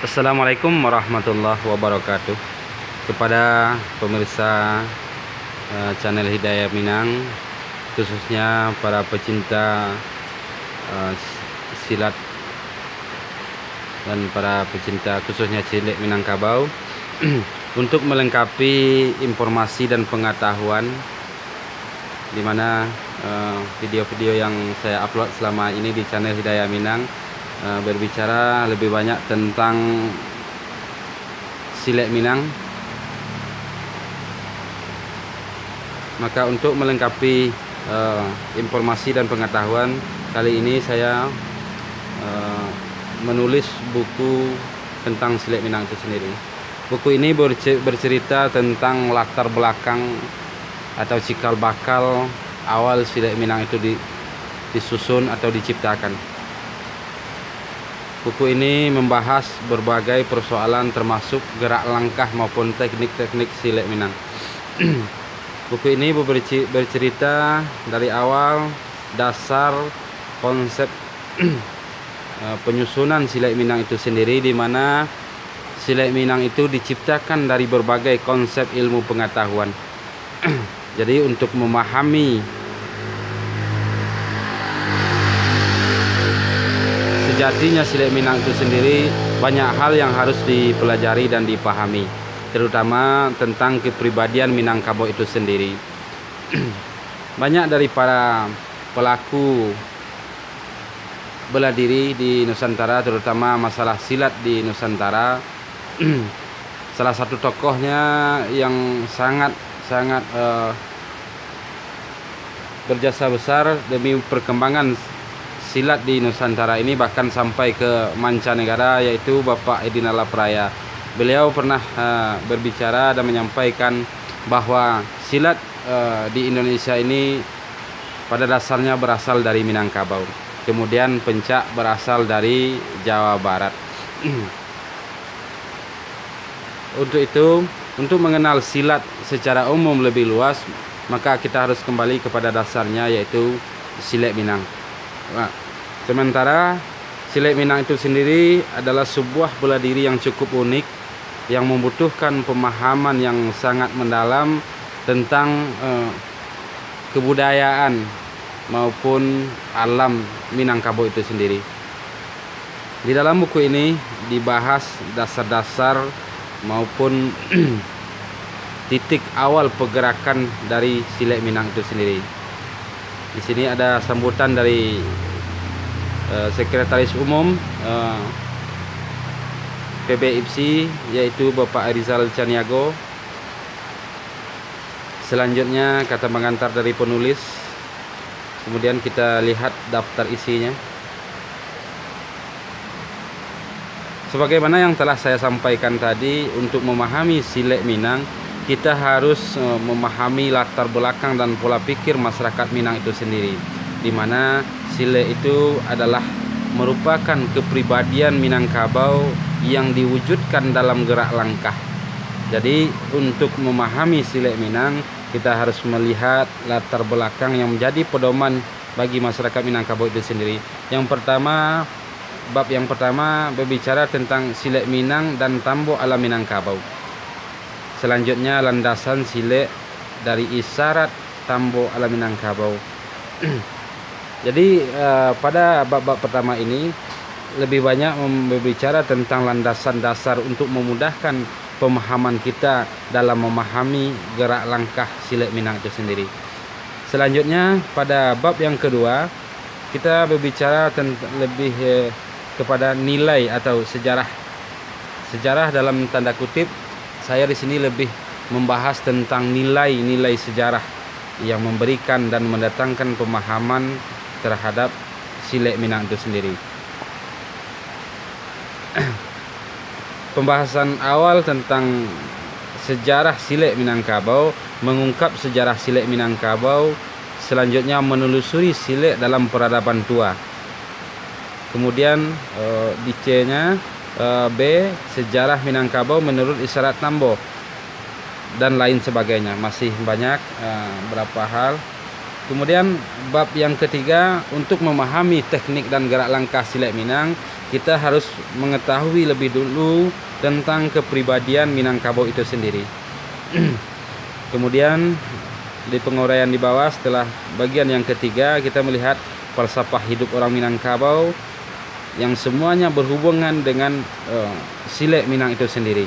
Assalamualaikum warahmatullahi wabarakatuh. Kepada pemirsa channel Hidayah Minang, khususnya para pecinta silat dan para pecinta khususnya cilik Minangkabau, untuk melengkapi informasi dan pengetahuan di mana video-video yang saya upload selama ini di channel Hidayah Minang berbicara lebih banyak tentang silat Minang. Maka untuk melengkapi informasi dan pengetahuan, kali ini saya menulis buku tentang silat Minang itu sendiri. Buku ini bercerita tentang latar belakang atau cikal bakal awal silat Minang itu disusun atau diciptakan. Buku ini membahas berbagai persoalan termasuk gerak langkah maupun teknik-teknik silat Minang. Buku ini bercerita dari awal dasar konsep penyusunan silat Minang itu sendiri, di mana silat Minang itu diciptakan dari berbagai konsep ilmu pengetahuan. Jadi untuk memahami sejatinya silat Minang itu sendiri, banyak hal yang harus dipelajari dan dipahami, terutama tentang kepribadian Minangkabau itu sendiri. Banyak dari para pelaku bela diri di Nusantara, terutama masalah silat di Nusantara, salah satu tokohnya yang sangat berjasa besar demi perkembangan silat di Nusantara ini, bahkan sampai ke mancanegara, yaitu Bapak Edi Nalapraya. Beliau pernah berbicara dan menyampaikan bahwa silat di Indonesia ini pada dasarnya berasal dari Minangkabau, kemudian pencak berasal dari Jawa Barat. Untuk itu, untuk mengenal silat secara umum lebih luas, maka kita harus kembali kepada dasarnya, yaitu silat Minang. Sementara silat Minang itu sendiri adalah sebuah bela diri yang cukup unik, yang membutuhkan pemahaman yang sangat mendalam tentang kebudayaan maupun alam Minangkabau itu sendiri. Di dalam buku ini dibahas dasar-dasar maupun titik awal pergerakan dari silat Minang itu sendiri. Di sini ada sambutan dari Sekretaris Umum PB-IPSI, yaitu Bapak Rizal Caniago. Selanjutnya kata pengantar dari penulis. Kemudian kita lihat daftar isinya. Sebagaimana yang telah saya sampaikan tadi, untuk memahami silat Minang, kita harus memahami latar belakang dan pola pikir masyarakat Minang itu sendiri, di mana silat itu adalah merupakan kepribadian Minangkabau yang diwujudkan dalam gerak langkah. Jadi untuk memahami silat Minang, kita harus melihat latar belakang yang menjadi pedoman bagi masyarakat Minangkabau itu sendiri. Yang pertama, bab yang pertama berbicara tentang silat Minang dan tambo ala Minangkabau. Selanjutnya landasan silat dari isyarat tambo ala Minangkabau. Jadi pada bab-bab pertama ini lebih banyak berbicara tentang landasan dasar untuk memudahkan pemahaman kita dalam memahami gerak langkah silat Minang itu sendiri. Selanjutnya pada bab yang kedua, kita berbicara lebih kepada nilai atau sejarah. Sejarah dalam tanda kutip, saya di sini lebih membahas tentang nilai-nilai sejarah yang memberikan dan mendatangkan pemahaman terhadap silat Minang itu sendiri. Pembahasan awal tentang sejarah silat Minangkabau, mengungkap sejarah silat Minangkabau, selanjutnya menelusuri silat dalam peradaban tua. Kemudian di C-nya B, sejarah Minangkabau menurut isyarat tambo, dan lain sebagainya. Masih banyak beberapa hal. Kemudian bab yang ketiga, untuk memahami teknik dan gerak langkah silat Minang, kita harus mengetahui lebih dulu tentang kepribadian Minangkabau itu sendiri. Kemudian di penguraian di bawah, setelah bagian yang ketiga, kita melihat falsafah hidup orang Minangkabau yang semuanya berhubungan dengan Silek Minang itu sendiri.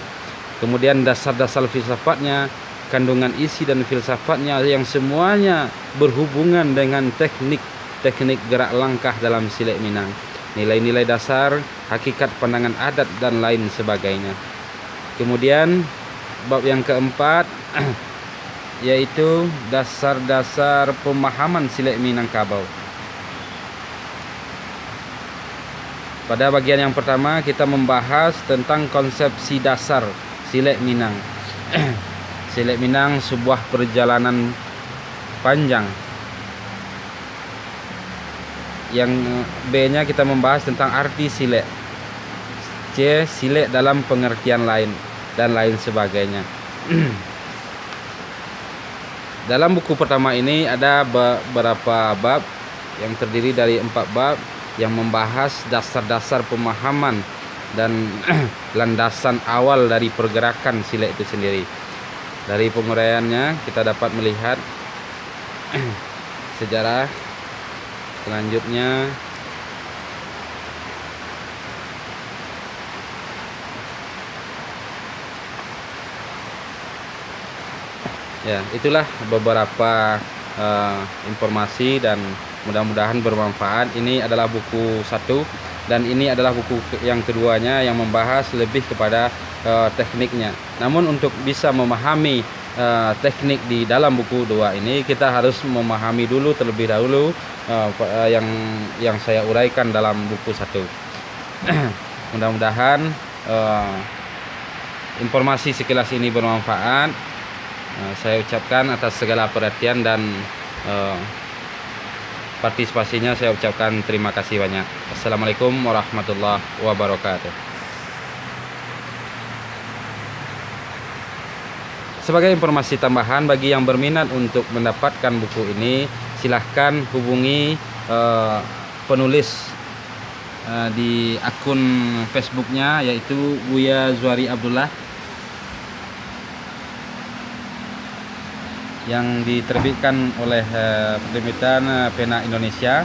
Kemudian dasar-dasar filsafatnya, kandungan isi dan filsafatnya yang semuanya berhubungan dengan teknik gerak langkah dalam Silek Minang, nilai-nilai dasar, hakikat pandangan adat dan lain sebagainya. Kemudian bab yang keempat yaitu dasar-dasar pemahaman Silek Minangkabau. Pada bagian yang pertama kita membahas tentang konsepsi dasar Silek Minang. Silek Minang sebuah perjalanan panjang. Yang B-nya kita membahas tentang arti silek. C. Silek dalam pengertian lain dan lain sebagainya. Dalam buku pertama ini ada beberapa bab yang terdiri dari 4 bab yang membahas dasar-dasar pemahaman dan landasan awal dari pergerakan silek itu sendiri. Dari penguraiannya kita dapat melihat sejarah. Selanjutnya ya, itulah beberapa informasi dan mudah-mudahan bermanfaat. Ini adalah buku 1 dan ini adalah buku yang keduanya yang membahas lebih kepada tekniknya. Namun untuk bisa memahami teknik di dalam buku 2 ini, kita harus memahami dulu terlebih dahulu yang saya uraikan dalam buku 1. Mudah-mudahan informasi sekilas ini bermanfaat. Saya ucapkan atas segala perhatian dan partisipasinya, saya ucapkan terima kasih banyak. Assalamualaikum warahmatullahi wabarakatuh. Sebagai informasi tambahan bagi yang berminat untuk mendapatkan buku ini, silahkan hubungi penulis di akun Facebooknya, yaitu Buya Zuhari Abdullah, yang diterbitkan oleh Penerbitan Pena Indonesia.